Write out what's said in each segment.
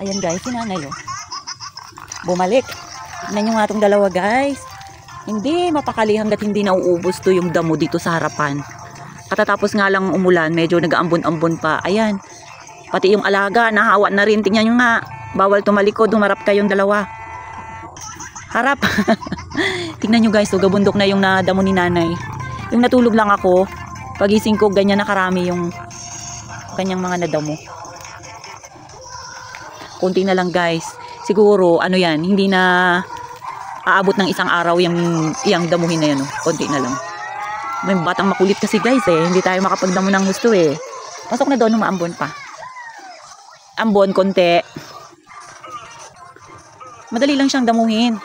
Ayan guys, si nanay oh. Bumalik. Tignan nyo nga itong dalawa guys. Hindi mapakali hanggat hindi nauubos to yung damo dito sa harapan. Katatapos nga lang umulan, medyo nag-aambon-ambon pa. Ayan. Pati yung alaga, nahawa na rin. Tingnan nyo nga. Bawal tumalikod, humarap kayong dalawa. Harap. Tingnan nyo guys, so gabundok na yung nadamo ni nanay. Yung natulog lang ako, pagising ko, ganyan na karami yung kanyang mga nadamo. Kunti na lang guys. Siguro, ano yan, hindi na aabot ng isang araw yung damuhin na yan. Oh. Kunti na lang. May batang makulit kasi guys eh. Hindi tayo makapagdamo ng gusto eh. Pasok na doon, umaambon pa. Ambon, konti. Madali lang siyang damuhin.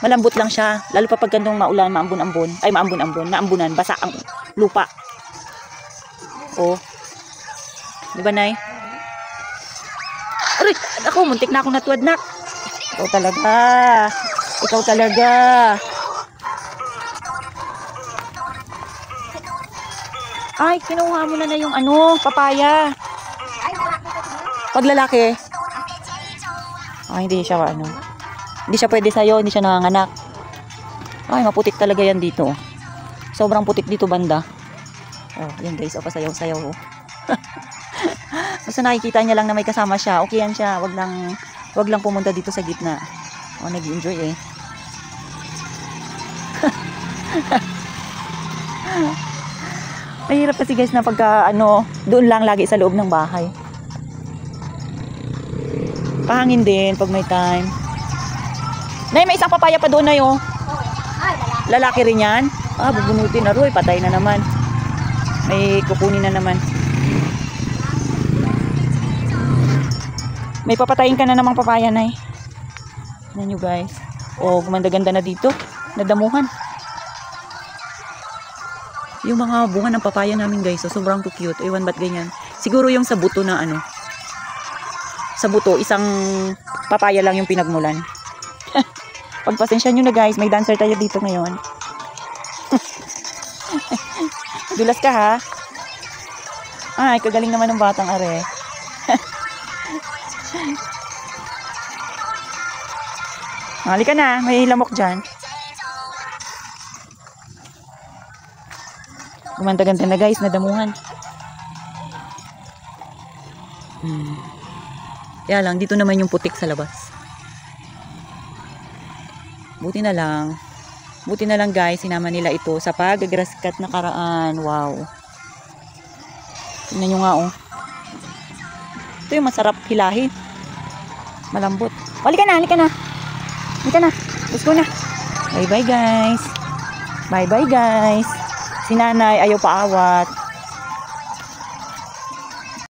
Malambot lang siya. Lalo pa pag gandong maulan, maambon-ambon. Ay, maambon-ambon. Naambunan. Basa ang lupa. Oh. Di ba, Nay? Aray! Ako, muntik na akong natuwad, nak. Ikaw talaga. Ikaw talaga. Ay, kinuha mo na yung ano, papaya. Pag lalaki. Ay, hindi siya ano. Hindi siya pwede sa'yo, hindi siya nanganganak. Ay, maputik talaga yan dito. Sobrang putik dito banda. Oh, yan guys, o pasayaw-sayaw. Oh. Basta nakikita niya lang na may kasama siya. Okay yan siya, wag lang pumunta dito sa gitna. Oh, nag-enjoy eh. Mahirap kasi guys na pagka ano, doon lang lagi sa loob ng bahay. Pahangin din pag may time. Nay, may isang papaya pa doon na yun. Lalaki rin yan. Ah, bubunutin na Roy. Patay na naman. May kukunin na naman. May papatayin ka na namang papaya, Nay. Tignan nyo guys. Oh, gumanda-ganda na dito. Nadamuhan. Yung mga bunga ng papaya namin guys. So, sobrang cute. Ewan ba't ganyan. Siguro yung sa buto na ano. Sa buto, isang papaya lang yung pinagmulan. Pagpasensya nyo na guys, may dancer tayo dito ngayon. Dulas ka ha? Ay, kagaling naman ng batang are. Halika na, may lamok dyan. Gumanda-ganda na guys, nadamuhan. Kaya lang, dito naman yung putik sa labas. Buti na lang guys, sinama nila ito sa pag-grass cut na karaan. Wow. Tingnan nyo nga oh. Ito yung masarap hilahin. Malambot. Halika na. Halika na. Let's go na. Bye bye guys. Si nanay ayaw paawat.